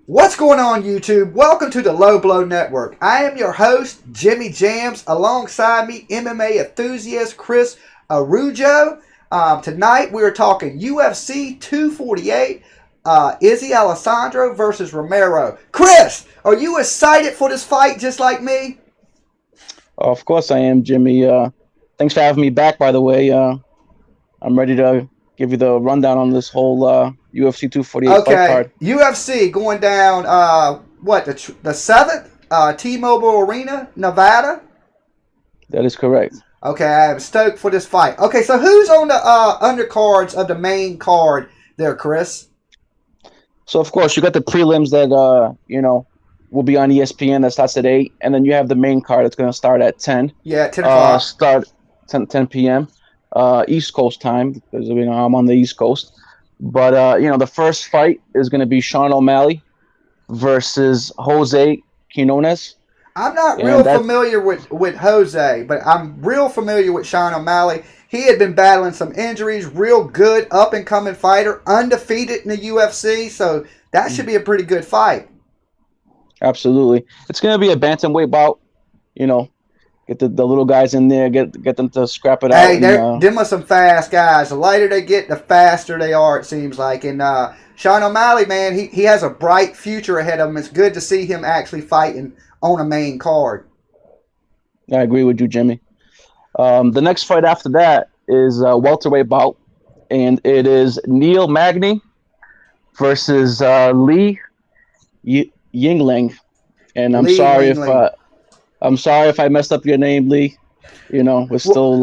What's going on, YouTube? Welcome to the Low Blow Network. I am your host, Jimmy Jams. Alongside me, MMA enthusiast Chris Arujo. Tonight, we are talking UFC 248, Izzy Alessandro versus Romero. Chris, are you excited for this fight just like me? Of course I am, Jimmy. Thanks for having me back, by the way. I'm ready to give you the rundown on this whole UFC 248 fight card. UFC going down, the 7th? T-Mobile Arena, Nevada? That is correct. Okay, I am stoked for this fight. Okay, so who's on the undercards of the main card there, Chris? So, of course, you got the prelims that, will be on ESPN. That starts at 8. And then you have the main card that's going to start at 10. Yeah, 10 o'clock. Start 10 p.m. East Coast time, because I'm on the East Coast. But, the first fight is going to be Sean O'Malley versus Jose Quinones. I'm not real familiar with Jose, but I'm real familiar with Sean O'Malley. He had been battling some injuries, real good up-and-coming fighter, undefeated in the UFC, so that should be a pretty good fight. Absolutely. It's going to be a bantamweight bout, get the little guys in there, get them to scrap it out. Hey, them are some fast guys. The lighter they get, the faster they are, it seems like. And Sean O'Malley, man, he has a bright future ahead of him. It's good to see him actually fighting on a main card. I agree with you, Jimmy. The next fight after that is a welterweight bout, and it is Neil Magny versus Li Yingling. And I'm sorry if I messed up your name, Lee. We're still.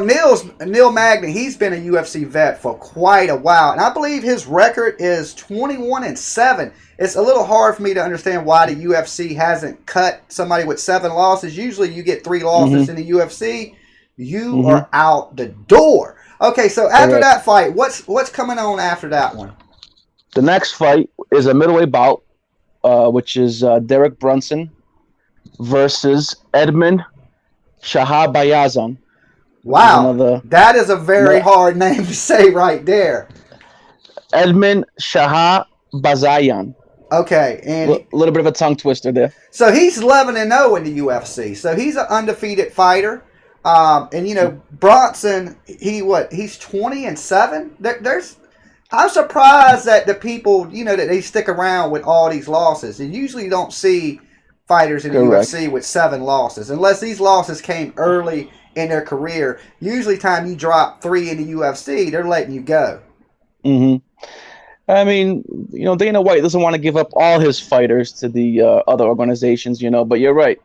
Neil Magny, he's been a UFC vet for quite a while, and I believe his record is 21-7. It's a little hard for me to understand why the UFC hasn't cut somebody with 7 losses. Usually, you get 3 losses in the UFC, you are out the door. Okay, so after that fight, what's coming on after that one? The next fight is a middleweight bout, which is Derek Brunson versus Edmund Shahabayazan. Wow, that is a very hard name to say right there. Edmund Shahabazayan. Okay, and a little bit of a tongue twister there. So he's 11-0 in the UFC. So he's an undefeated fighter. Bronson, he's 20-7. I'm surprised that the people, that they stick around with all these losses. And usually you don't see fighters in the UFC with 7 losses. Unless these losses came early in their career. Usually time you drop 3 in the UFC, they're letting you go. I mean, Dana White doesn't want to give up all his fighters to the other organizations, but you're right.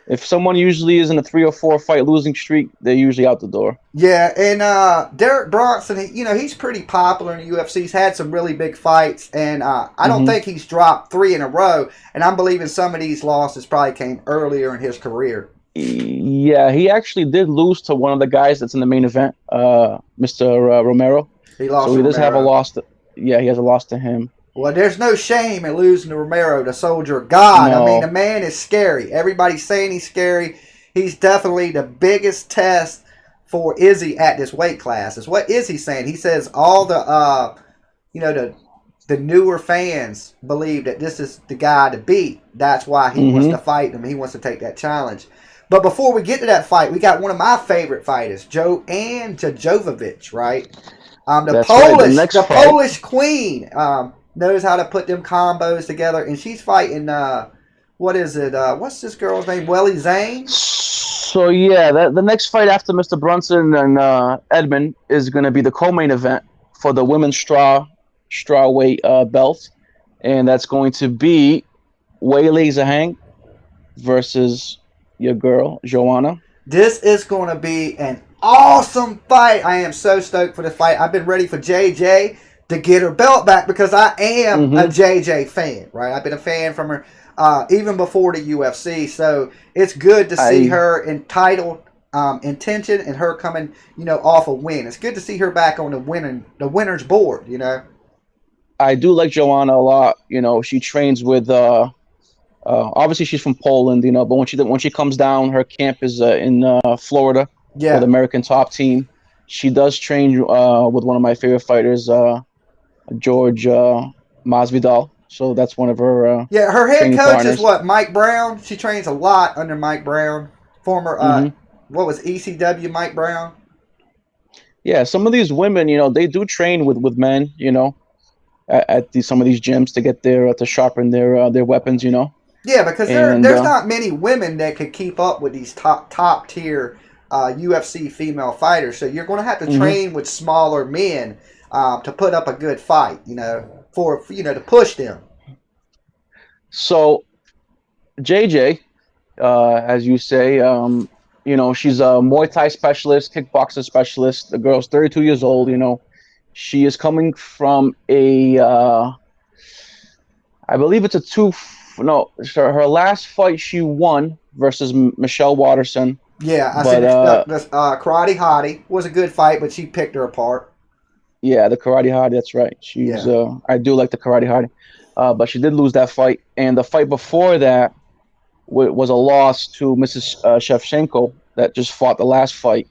If someone usually is in a 3 or 4 fight losing streak, they're usually out the door. Yeah, and Derek Bronson, he's pretty popular in the UFC. He's had some really big fights, and I don't think he's dropped 3 in a row. And I'm believing some of these losses probably came earlier in his career. Yeah, he actually did lose to one of the guys that's in the main event, Mr. Romero. He lost. So he does have a loss. He has a loss to him. Well, there's no shame in losing to Romero, the soldier of God. No. I mean, the man is scary. Everybody's saying he's scary. He's definitely the biggest test for Izzy at this weight class. Is what Izzy's saying. He says all the, the newer fans believe that this is the guy to beat. That's why he wants to fight him. He wants to take that challenge. But before we get to that fight, we got one of my favorite fighters, Joanna Jędrzejczyk, right? The Polish queen. Knows how to put them combos together, and she's fighting. What's this girl's name? Weili Zhang. So yeah, the next fight after Mr. Brunson and Edmund is going to be the co-main event for the women's strawweight belt, and that's going to be Weili Zhang versus your girl Joanna. This is going to be an awesome fight. I am so stoked for the fight. I've been ready for JJ to get her belt back because I am a JJ fan, right? I've been a fan from her even before the UFC, so it's good to see her in title intention and her coming, off a win. It's good to see her back on the winner's board, I do like Joanna a lot. She trains with obviously she's from Poland, but when she comes down, her camp is in Florida for the American top team. She does train with one of my favorite fighters, George Masvidal. So that's one of her her head training coach partners. is what, Mike Brown. She trains a lot under Mike Brown, former what was ECW Mike Brown. Yeah, some of these women, they do train with men, at some of these gyms to get to sharpen their weapons, Yeah, because And there's not many women that could keep up with these top tier UFC female fighters. So you're going to have to train with smaller men to put up a good fight, to push them. So JJ, as you say, she's a Muay Thai specialist, kickboxer specialist. The girl's 32 years old. She is coming from I believe it's a two. No, her last fight she won versus Michelle Watterson. Yeah, I said Karate Hottie was a good fight, but she picked her apart. Yeah, the Karate Hottie, that's right. She's I do like the Karate Hottie, but she did lose that fight. And the fight before that was a loss to Mrs. Shevchenko that just fought the last fight.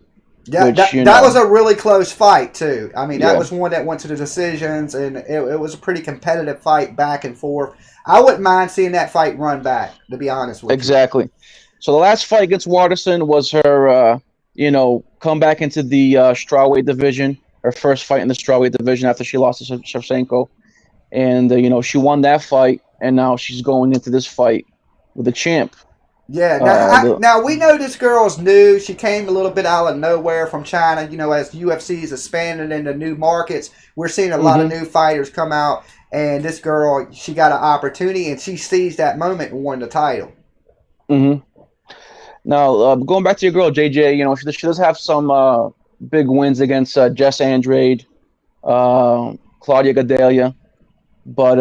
Yeah, that was a really close fight too. I mean, that was one that went to the decisions, and it was a pretty competitive fight, back and forth. I wouldn't mind seeing that fight run back, to be honest with you. Exactly. So the last fight against Watterson was her, come back into the strawweight division. Her first fight in the strawweight division after she lost to Shevchenko, and she won that fight, and now she's going into this fight with the champ. Yeah, now we know this girl's new. She came a little bit out of nowhere from China. As UFC is expanding into new markets, we're seeing a lot of new fighters come out. And this girl, she got an opportunity, and she seized that moment and won the title. Now, going back to your girl, JJ, she does have some big wins against Jess Andrade, Claudia Gadelha. But,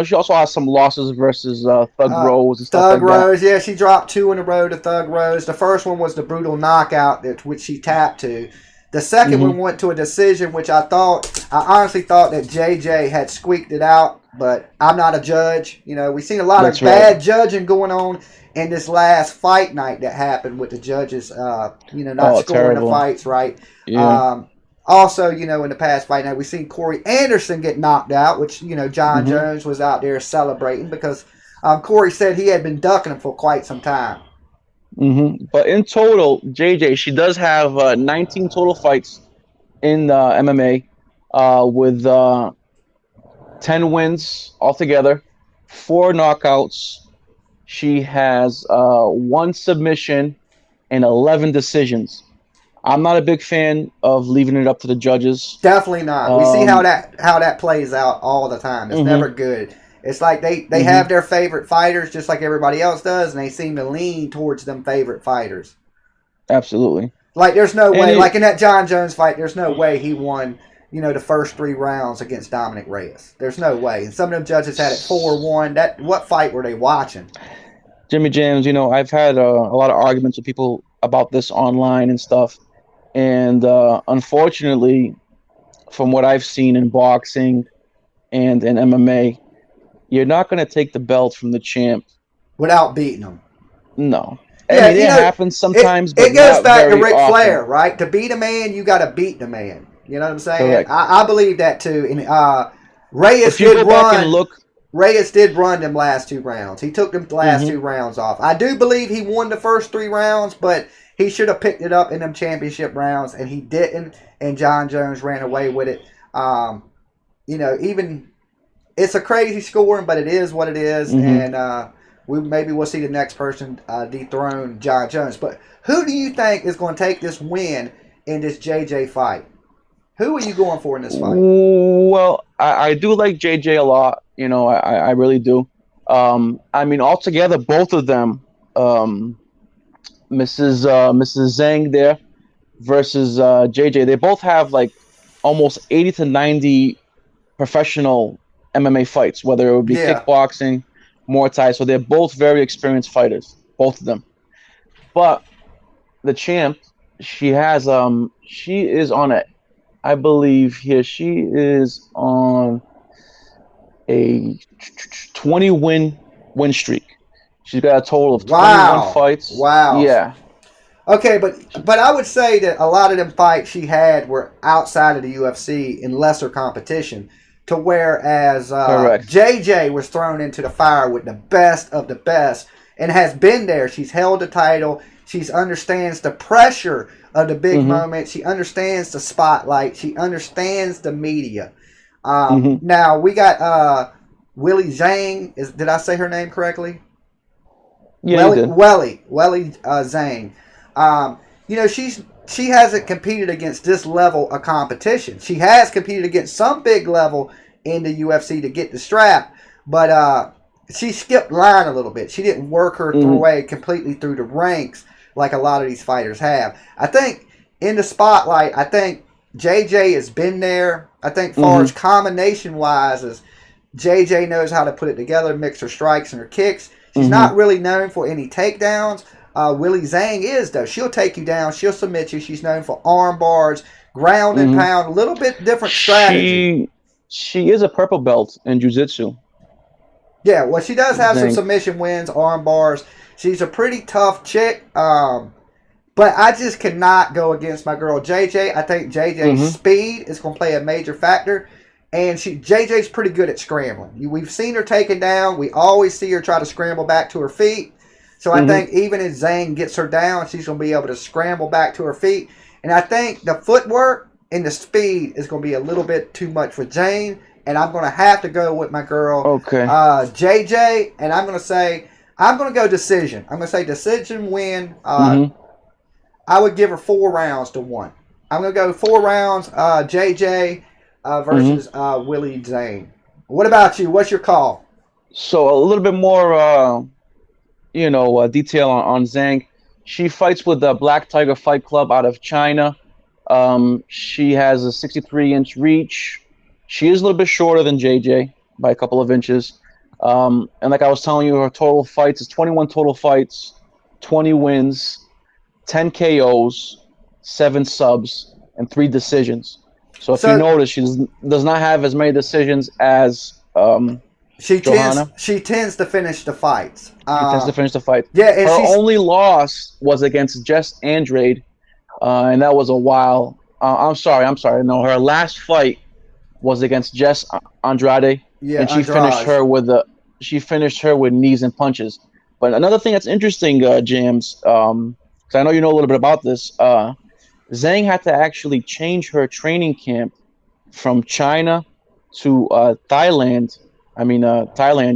she also has some losses versus Thug Rose and stuff Thug like Rose, yeah, she dropped 2 in a row to Thug Rose. The first one was the brutal knockout, which she tapped to. The second one went to a decision, which I honestly thought that JJ had squeaked it out, but I'm not a judge. We've seen a lot of bad judging going on in this last fight night that happened with the judges, not scoring terrible. the fights right. Yeah. Also, in the past fight night, we've seen Corey Anderson get knocked out, which, John Jones was out there celebrating because Corey said he had been ducking him for quite some time. But in total, JJ, she does have 19 total fights in MMA with 10 wins altogether, 4 knockouts. She has 1 submission and 11 decisions. I'm not a big fan of leaving it up to the judges. Definitely not. We see how that plays out all the time. It's never good. It's like they have their favorite fighters just like everybody else does, and they seem to lean towards them favorite fighters. Absolutely. Like there's no way, like in that John Jones fight, there's no way he won, the first 3 rounds against Dominic Reyes. There's no way. And some of them judges had it 4-1. What fight were they watching? Jimmy James, I've had a lot of arguments with people about this online and stuff. And unfortunately, from what I've seen in boxing and in MMA, you're not going to take the belt from the champ without beating him. No. I mean, it happens sometimes, but it goes not back to very Ric often. Flair, right? To beat a man, you got to beat the man. You know what I'm saying? Correct. I believe that too. And Reyes if you did go run. back and look, Reyes did run them last 2 rounds. He took them last 2 rounds off. I do believe he won the first 3 rounds, but he should have picked it up in them championship rounds, and he didn't. And John Jones ran away with it. Even it's a crazy scoring, but it is what it is. And we'll see the next person dethrone John Jones. But who do you think is going to take this win in this JJ fight? Who are you going for in this fight? Well, I do like JJ a lot. I really do. I mean, altogether, both of them, Mrs. Zhang there versus JJ, they both have like almost 80 to 90 professional MMA fights, whether it would be kickboxing, Muay Thai. So they're both very experienced fighters, both of them. But the champ, she is on I believe here she is on a 20 win streak. She's got a total of 21 fights. Wow. Yeah. Okay, but I would say that a lot of them fights she had were outside of the UFC in lesser competition. to whereas Correct. JJ was thrown into the fire with the best of the best and has been there. She's held the title. She understands the pressure of the big moment. She understands the spotlight. She understands the media. Now we got Weili Zhang. Did I say her name correctly? Yeah, Weili Zhang. You know, she hasn't competed against this level of competition. She has competed against some big level in the UFC to get the strap, but she skipped line a little bit. She didn't work her way completely through the ranks like a lot of these fighters have. I think in the spotlight, I think JJ has been there. I think far as combination-wise, is JJ knows how to put it together, mix her strikes and her kicks. She's not really known for any takedowns. Weili Zhang is, though. She'll take you down. She'll submit you. She's known for arm bars, ground and pound, a little bit different strategy. She is a purple belt in jiu-jitsu. Yeah, well, she does have some submission wins, arm bars. She's a pretty tough chick. But I just cannot go against my girl JJ. I think JJ's speed is going to play a major factor. And JJ's pretty good at scrambling. We've seen her taken down. We always see her try to scramble back to her feet. So I think even if Zhang gets her down, she's going to be able to scramble back to her feet. And I think the footwork and the speed is going to be a little bit too much for Jane. And I'm going to have to go with my girl, JJ. And I'm going to go decision. I'm going to say decision win. I would give her 4 rounds to 1. I'm going to go 4 rounds, JJ versus Weili Zhang. What about you? What's your call? So a little bit more, detail on Zhang. She fights with the Black Tiger Fight Club out of China. She has a 63-inch reach. She is a little bit shorter than JJ by a couple of inches. And like I was telling you, her total fights is 21 total fights, 20 wins, 10 KOs, 7 subs, and 3 decisions. So if you notice, she does not have as many decisions as Joanna. She tends to finish the fights. Yeah, and her only loss was against Jess Andrade, and that was a while. I'm sorry. No, her last fight was against Jess Andrade, and she finished her with knees and punches. But another thing that's interesting, James, because I know you know a little bit about this, Zhang had to actually change her training camp from China to Thailand.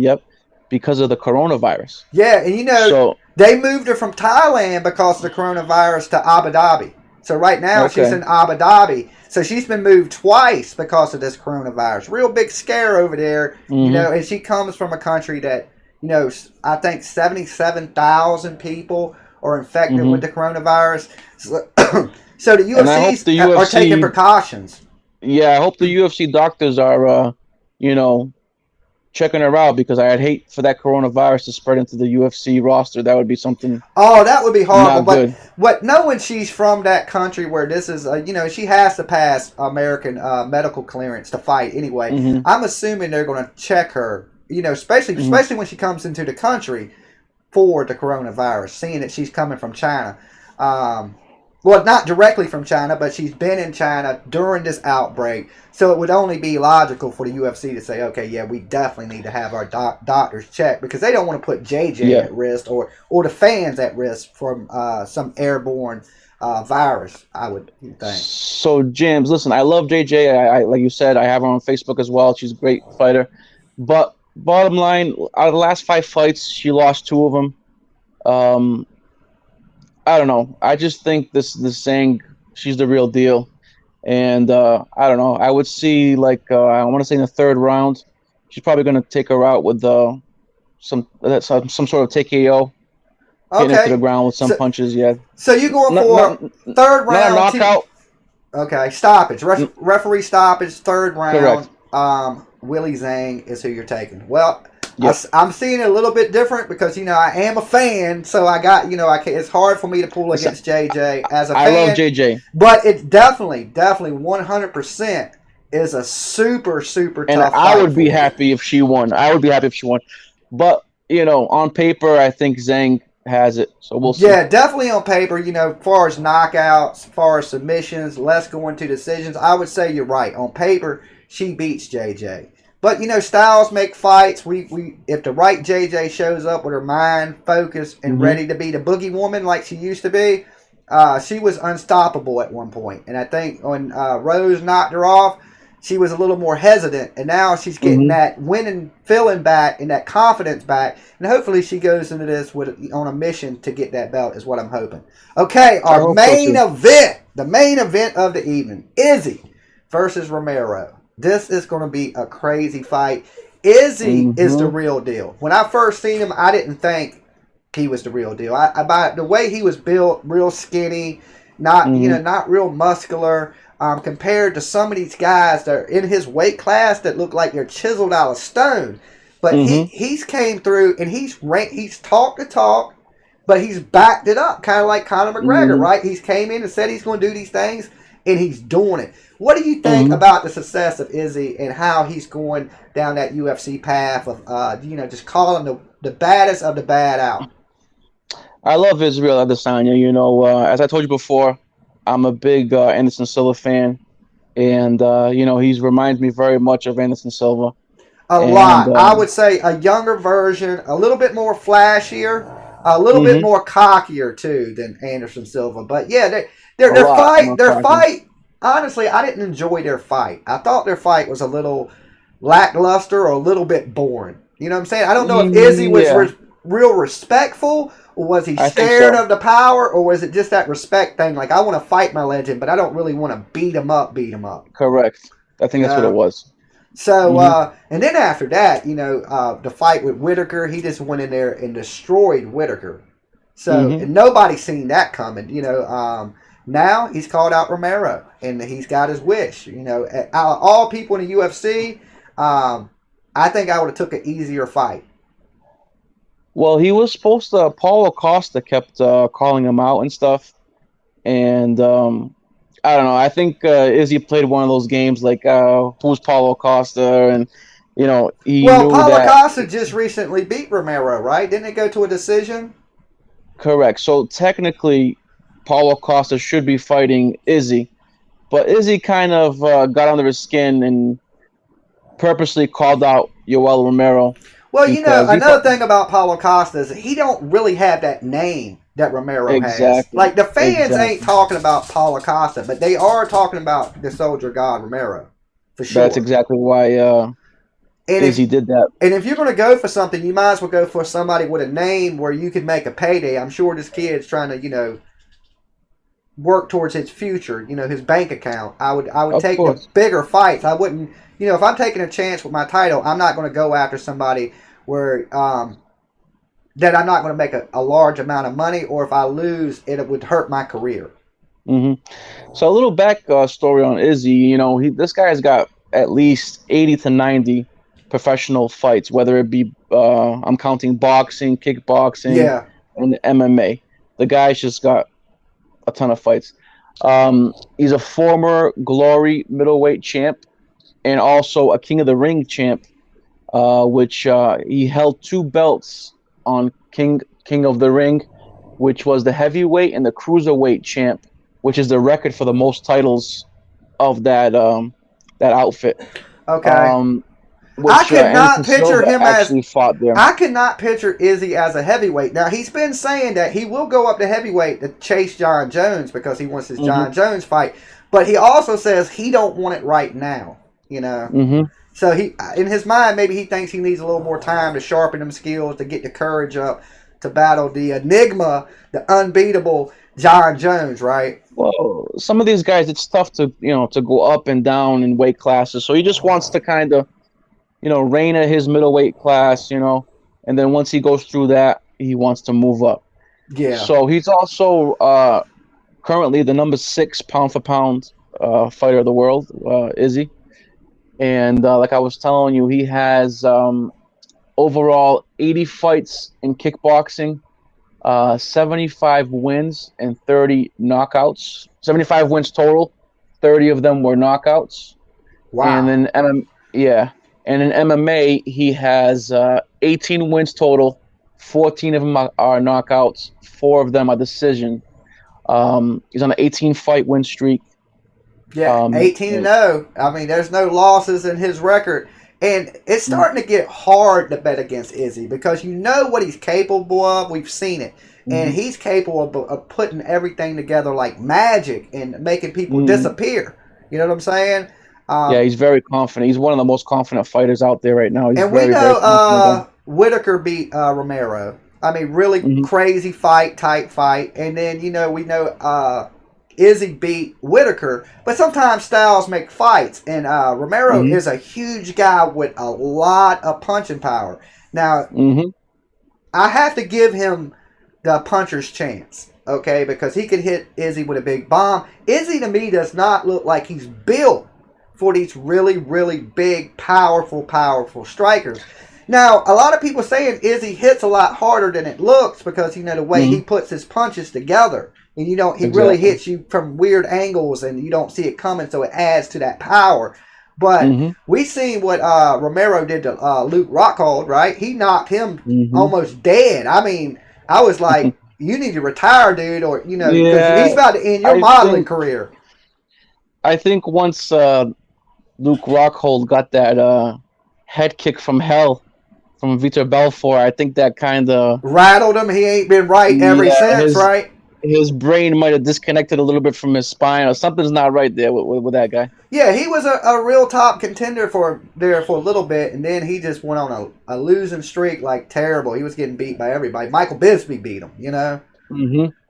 Yep, because of the coronavirus. Yeah, and they moved her from Thailand because of the coronavirus to Abu Dhabi. So right now she's in Abu Dhabi. So she's been moved twice because of this coronavirus. Real big scare over there, and she comes from a country that, I think 77,000 people are infected with the coronavirus. So the UFC are taking precautions. Yeah, I hope the UFC doctors are, checking her out, because I'd hate for that coronavirus to spread into the UFC roster. That would be something. Oh, that would be horrible. But knowing she's from that country where this is, she has to pass American medical clearance to fight anyway. I'm assuming they're going to check her, especially when she comes into the country for the coronavirus, seeing that she's coming from China. Well, not directly from China, but she's been in China during this outbreak. So it would only be logical for the UFC to say, okay, yeah, we definitely need to have our doctors check, because they don't want to put JJ at risk or the fans at risk from some airborne virus, I would think. So, James, listen, I love JJ. I like you said, I have her on Facebook as well. She's a great fighter. But bottom line, out of the last 5 fights, she lost 2 of them. I don't know. I just think this Zhang, she's the real deal. And I don't know. I would see, I want to say in the 3rd round, she's probably going to take her out with some sort of TKO. Getting into the ground with some punches, yeah. So you going for 3rd round? Not a knockout. Okay, stoppage. Referee stoppage, 3rd round. Correct. Weili Zhang is who you're taking. Well, I'm seeing it a little bit different because, I am a fan, so I got, it's hard for me to pull against JJ as a fan. I love JJ. But it's definitely 100% is a super, super tough fight. And I would be happy if she won. But, on paper, I think Zhang has it, so we'll see. Yeah, definitely on paper, as far as knockouts, as far as submissions, less going to decisions, I would say you're right. On paper, she beats JJ. But styles make fights. We if the right JJ shows up with her mind focused and ready to be the boogie woman like she used to be, she was unstoppable at one point. And I think when Rose knocked her off, she was a little more hesitant, and now she's getting that winning feeling back and that confidence back, and hopefully she goes into this on a mission to get that belt is what I'm hoping. Okay, our main event, the main event of the evening, Izzy versus Romero. This is going to be a crazy fight. Izzy is the real deal. When I first seen him, I didn't think he was the real deal. By the way he was built, real skinny, not not real muscular. Compared to some of these guys that are in his weight class that look like they're chiseled out of stone. But he's came through and he's talked the talk, but he's backed it up, kind of like Conor McGregor, right? He's came in and said he's going to do these things, and he's doing it. What do you think about the success of Izzy and how he's going down that UFC path of, just calling the baddest of the bad out? I love Israel Adesanya. As I told you before, I'm a big Anderson Silva fan, and he reminds me very much of Anderson Silva. A lot. I would say a younger version, a little bit more flashier, a little bit more cockier too than Anderson Silva. But yeah, their fight. Honestly, I didn't enjoy their fight. I thought their fight was a little lackluster or a little bit boring. You know what I'm saying? I don't know if Izzy was real respectful. Or was he scared of the power, or was it just that respect thing? Like, I want to fight my legend, but I don't really want to beat him up. Correct. I think that's what it was. So, and then after that, the fight with Whittaker, he just went in there and destroyed Whittaker. So, and nobody seen that coming. Now he's called out Romero, and he's got his wish. Out of all people in the UFC, I think I would have took an easier fight. Well, he was supposed to. Paulo Costa kept calling him out and stuff, and I don't know. I think Izzy played one of those games like who's Paulo Costa, and he knew Paulo Costa just recently beat Romero, right? Didn't it go to a decision? Correct. So technically, Paulo Costa should be fighting Izzy, but Izzy kind of got under his skin and purposely called out Yoel Romero. Well, another thing about Paulo Costa is he don't really have that name that Romero has. Like, the fans ain't talking about Paulo Costa, but they are talking about the soldier god Romero, for sure. That's exactly why Izzy did that. And if you're going to go for something, you might as well go for somebody with a name where you can make a payday. I'm sure this kid's trying to, work towards his future, his bank account. I would take the bigger fights. I wouldn't... if I'm taking a chance with my title, I'm not going to go after somebody where that I'm not going to make a large amount of money, or if I lose, it would hurt my career. So a little back story on Izzy. This guy's got at least 80 to 90 professional fights, whether it be I'm counting boxing, kickboxing, and MMA. The guy's just got a ton of fights. He's a former Glory middleweight champ, and also a King of the Ring champ, which he held 2 belts on King of the Ring, which was the heavyweight and the cruiserweight champ, which is the record for the most titles of that outfit. Okay. I could not picture him I could not picture Izzy as a heavyweight. Now, he's been saying that he will go up to heavyweight to chase John Jones because he wants his John Jones fight, but he also says he don't want it right now. So he, in his mind, maybe he thinks he needs a little more time to sharpen them skills, to get the courage up, to battle the enigma, the unbeatable John Jones, right? Well, some of these guys, it's tough to to go up and down in weight classes. So he just wants to kind of, reign at his middleweight class, and then once he goes through that, he wants to move up. Yeah. So he's also currently the number 6 pound for pound fighter of the world, Izzy. And like I was telling you, he has overall 80 fights in kickboxing, 75 wins and 30 knockouts. 75 wins total, 30 of them were knockouts. Wow. And then and in MMA, he has 18 wins total, 14 of them are knockouts, 4 of them are decision. He's on an 18-fight win streak. Yeah, 18-0. I mean, there's no losses in his record. And it's starting to get hard to bet against Izzy because you know what he's capable of. We've seen it. And he's capable of putting everything together like magic and making people disappear. You know what I'm saying? Yeah, he's very confident. He's one of the most confident fighters out there right now. He's and very, we very know Whittaker beat Romero. I mean, really crazy fight, tight fight. And then, you know, we know Izzy beat Whittaker. But sometimes styles make fights. And Romero is a huge guy with a lot of punching power. Now, I have to give him the puncher's chance, okay? Because he could hit Izzy with a big bomb. Izzy, to me, does not look like he's built for these really, really big, powerful strikers. Now, a lot of people saying Izzy hits a lot harder than it looks because, you know, the way he puts his punches together. And he really hits you from weird angles and you don't see it coming, so it adds to that power. But we seen what Romero did to Luke Rockhold, right? He knocked him almost dead. I mean, I was like, you need to retire, dude, or, you know, because he's about to end your modeling career. I think once Luke Rockhold got that head kick from hell from Vitor Belfort, I think that kind of rattled him. He ain't been right ever since, right? His brain might have disconnected a little bit from his spine, or something's not right there with that guy. Yeah, he was a real top contender for a little bit, and then he just went on a losing streak like terrible. He was getting beat by everybody. Michael Bisping beat him, you know?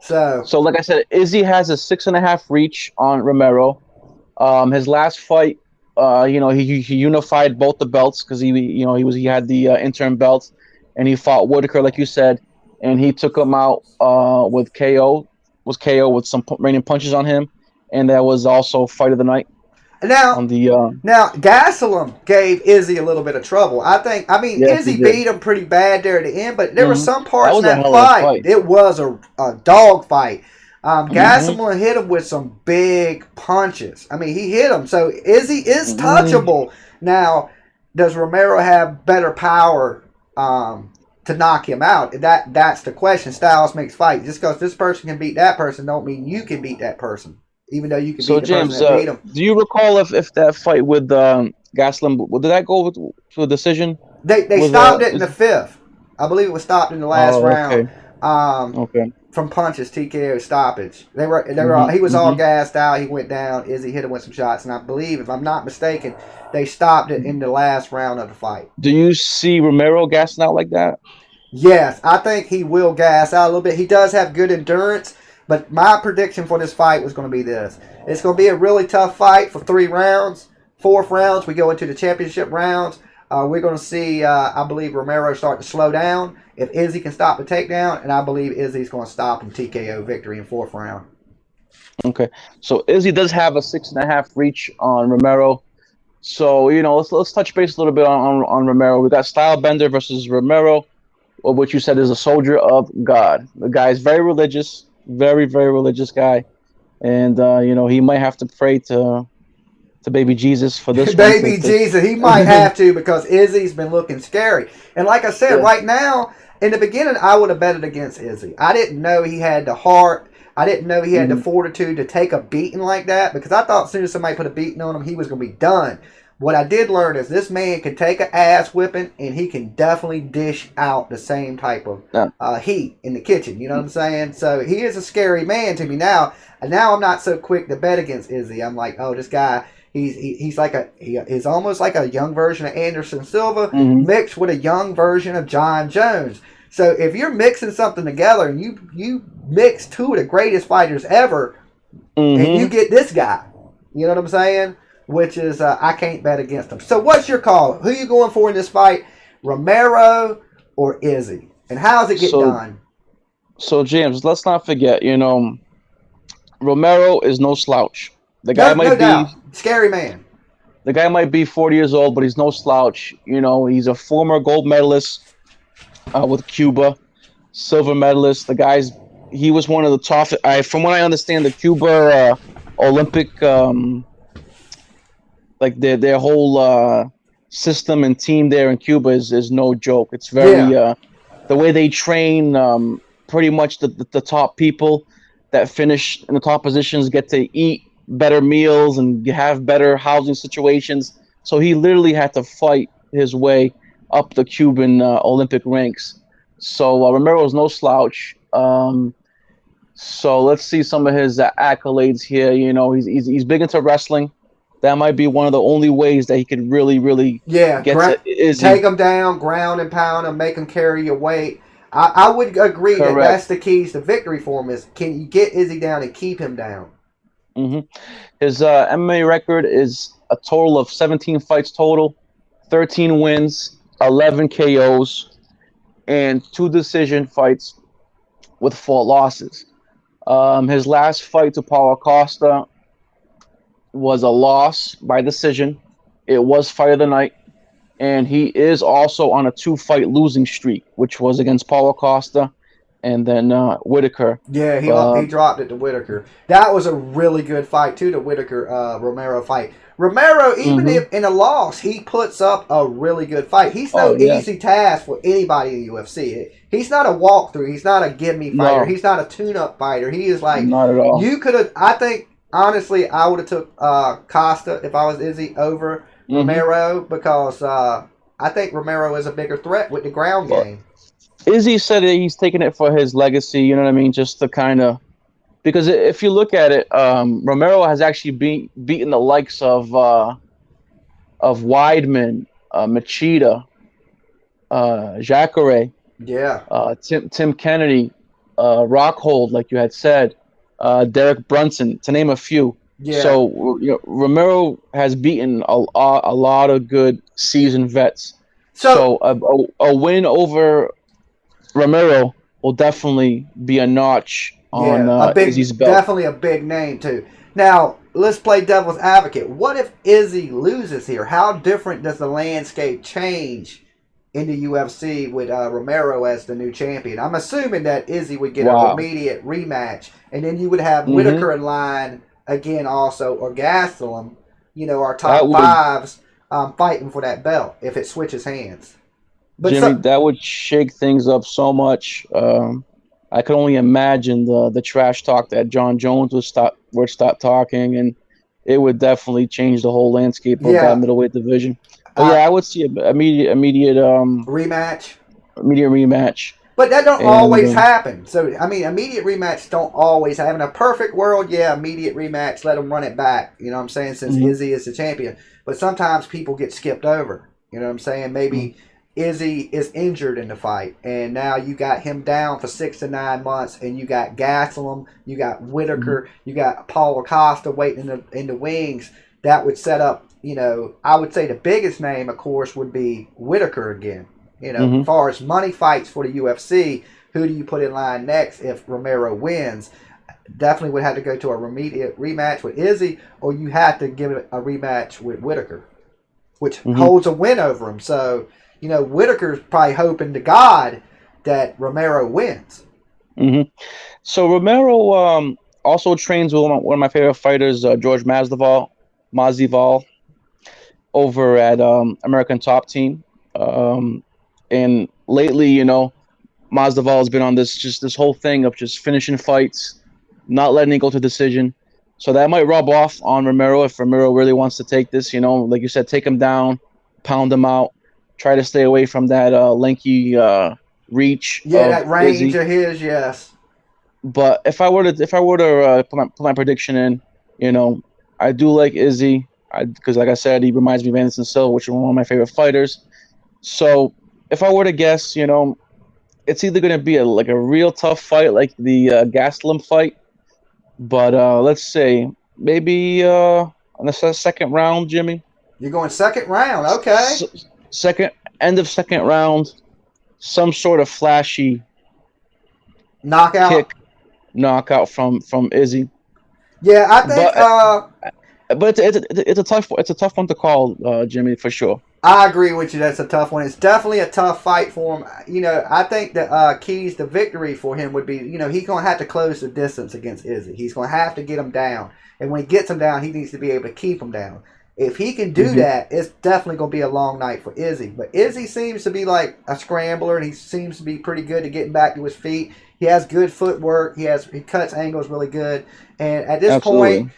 So like I said, Izzy has a 6.5 reach on Romero. His last fight, you know, he unified both the belts because he had the interim belts, and he fought Whittaker, like you said, and he took him out with KO. Was KO with some raining punches on him, and that was also fight of the night. Now Gastelum gave Izzy a little bit of trouble. Izzy beat him pretty bad there at the end, but there were some parts in that fight. It was a dog fight. Gastelum hit him with some big punches. I mean, he hit him. So Izzy is touchable. Now, does Romero have better power to knock him out? That's the question. Styles makes fight. Just because this person can beat that person don't mean you can beat that person. Even though you can beat the person that beat him. Do you recall if that fight with Gastelum, did that go to a decision? They stopped it in the 5th. I believe it was stopped in the last round. From punches, TKO stoppage. They were he was all gassed out. He went down. Izzy hit him with some shots, and I believe, if I'm not mistaken, they stopped it in the last round of the fight. Do you see Romero gassing out like that? Yes, I think he will gas out a little bit. He does have good endurance, but my prediction for this fight was going to be this. It's going to be a really tough fight for 3 rounds. 4th rounds, we go into the championship rounds. We're going to see, I believe, Romero start to slow down. If Izzy can stop the takedown, and I believe Izzy's going to stop him TKO victory in 4th round. Okay, so Izzy does have a 6.5 reach on Romero. So, you know, let's touch base a little bit on Romero. We got Stylebender versus Romero, which you said is a soldier of God. The guy is very religious, very, very religious guy. And, you know, he might have to pray to baby Jesus for this baby Jesus, he might have to, because Izzy's been looking scary. And like I said, right now, in the beginning, I would have betted against Izzy. I didn't know he had the heart. I didn't know he had the fortitude to take a beating like that, because I thought as soon as somebody put a beating on him, he was going to be done. What I did learn is this man can take an ass whipping, and he can definitely dish out the same type of heat in the kitchen. You know what I'm saying? So he is a scary man to me now. And now I'm not so quick to bet against Izzy. I'm like, oh, this guy, he's almost like a young version of Anderson Silva mixed with a young version of John Jones. So if you're mixing something together and you mix 2 of the greatest fighters ever, and you get this guy, you know what I'm saying? Which is, I can't bet against him. So what's your call? Who are you going for in this fight? Romero or Izzy? And how does it get done? So, James, let's not forget, you know, Romero is no slouch. The guy might be scary man. The guy might be 40 years old, but he's no slouch. You know, he's a former gold medalist with Cuba, silver medalist. He was one of the top. From what I understand, the Cuba Olympic, like their whole system and team there in Cuba is no joke. It's very the way they train. Pretty much the top people that finish in the top positions get to eat better meals and have better housing situations. So he literally had to fight his way up the Cuban Olympic ranks. So Romero is no slouch. So let's see some of his accolades here. You know, he's big into wrestling. That might be one of the only ways that he could really get to Izzy. Take him down, ground and pound him, make him carry your weight. I would agree that that's the keys to victory for him is can you get Izzy down and keep him down? Mm-hmm. His MMA record is a total of 17 fights total, 13 wins, 11 KOs, and 2 decision fights with 4 losses. His last fight to Paulo Costa was a loss by decision. It was fight of the night, and he is also on a 2-fight losing streak, which was against Paulo Costa and then Whittaker. Yeah, he dropped it to Whittaker. That was a really good fight too, the Whittaker Romero fight. Romero, even if in a loss, he puts up a really good fight. He's no easy task for anybody in the UFC. He's not a walkthrough. He's not a give-me fighter. No. He's not a tune-up fighter. He is like, not at all. You could have, I think, honestly, I would have took Costa if I was Izzy over Romero because I think Romero is a bigger threat with the ground game. Izzy said that he's taking it for his legacy, you know what I mean? Just to kind of... Because if you look at it, Romero has actually beaten the likes of Weidman, Machida, Jacare, Tim Kennedy, Rockhold, like you had said, Derek Brunson, to name a few. Yeah. So Romero has beaten a lot of good seasoned vets. So a win over Romero will definitely be a notch on Izzy's belt. Definitely a big name too. Now let's play devil's advocate. What if Izzy loses here? How different does the landscape change in the UFC with Romero as the new champion? I'm assuming that Izzy would get an immediate rematch, and then you would have Whittaker in line again, also, or Gastelum. Our top fives fighting for that belt if it switches hands. But Jimmy, that would shake things up so much. I could only imagine the trash talk that John Jones would stop talking, and it would definitely change the whole landscape of that middleweight division. But I would see an immediate rematch. Immediate rematch. But that don't always happen. So I mean, immediate rematch don't always happen. In a perfect world, immediate rematch. Let them run it back. You know what I'm saying? Since Izzy is the champion, but sometimes people get skipped over. You know what I'm saying? Maybe. Izzy is injured in the fight, and now you got him down for 6 to 9 months, and you got Gastelum, you got Whittaker, you got Paulo Costa waiting in the wings. That would set up, I would say the biggest name, of course, would be Whittaker again. As far as money fights for the UFC, who do you put in line next if Romero wins? Definitely would have to go to a immediate rematch with Izzy, or you have to give it a rematch with Whittaker, which holds a win over him. So, Whittaker's probably hoping to God that Romero wins. So Romero also trains with one of my favorite fighters, George Masvidal, over at American Top Team. And lately, Masvidal has been on this whole thing of just finishing fights, not letting it go to decision. So that might rub off on Romero if Romero really wants to take this. Like you said, take him down, pound him out. Try to stay away from that lanky reach. Yeah, that range Izzy. Of his, yes. But if I were to put my prediction in, I do like Izzy because, like I said, he reminds me of Anderson Silva, which is one of my favorite fighters. So if I were to guess, it's either going to be a real tough fight like the Gastelum fight, but let's say maybe on the second round, Jimmy. You're going second round, okay. End of second round, some sort of flashy knockout from Izzy. Yeah, I think. But it's a tough one to call, Jimmy, for sure. I agree with you. That's a tough one. It's definitely a tough fight for him. I think the keys to victory for him would be, he's going to have to close the distance against Izzy. He's going to have to get him down, and when he gets him down, he needs to be able to keep him down. If he can do that, it's definitely going to be a long night for Izzy. But Izzy seems to be like a scrambler, and he seems to be pretty good at getting back to his feet. He has good footwork. He cuts angles really good. And at this point,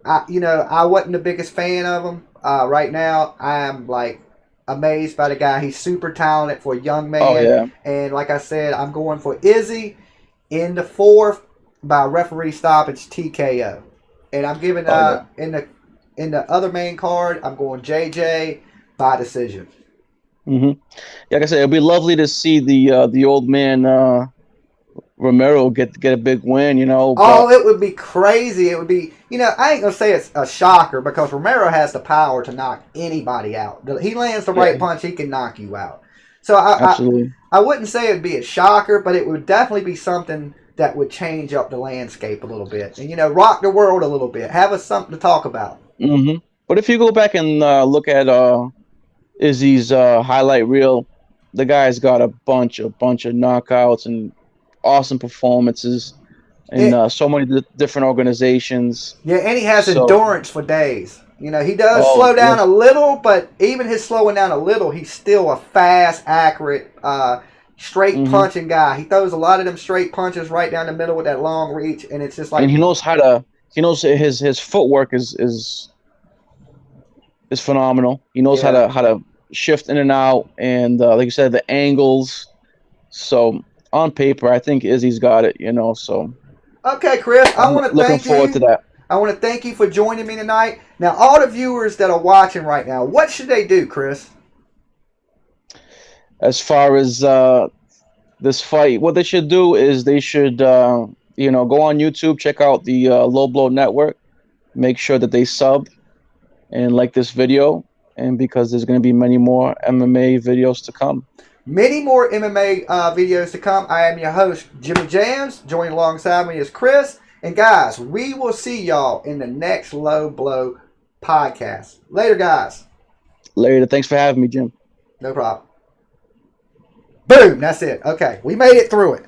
I wasn't the biggest fan of him. Right now, I'm like amazed by the guy. He's super talented for a young man. Oh yeah. And like I said, I'm going for Izzy in the 4th by referee stoppage TKO. And I'm giving in the other main card, I'm going JJ by decision. Mm-hmm. Like I said, it'd be lovely to see the old man Romero get a big win. Oh, it would be crazy. It would be, I ain't gonna say it's a shocker because Romero has the power to knock anybody out. He lands the right punch, he can knock you out. So I wouldn't say it'd be a shocker, but it would definitely be something that would change up the landscape a little bit and rock the world a little bit. Have us something to talk about. Mm-hmm. But if you go back and look at Izzy's highlight reel, the guy's got a bunch of knockouts and awesome performances in so many different organizations. Yeah, and he has endurance for days. He does slow down a little, but even his slowing down a little, he's still a fast, accurate, straight punching guy. He throws a lot of them straight punches right down the middle with that long reach, and it's just like. And he knows his footwork is phenomenal. He knows how to shift in and out, and like you said, the angles. So on paper, I think Izzy's got it. So. Okay, Chris, I want to thank you. Looking forward to that. I want to thank you for joining me tonight. Now, all the viewers that are watching right now, what should they do, Chris? As far as this fight, what they should do is they should, go on YouTube, check out the Low Blow Network, make sure that they sub and like this video, and because there's going to be many more MMA videos to come. Many more MMA videos to come. I am your host, Jimmy Jams. Joining alongside me is Chris. And guys, we will see y'all in the next Low Blow podcast. Later, guys. Later. Thanks for having me, Jim. No problem. Boom. That's it. Okay. We made it through it.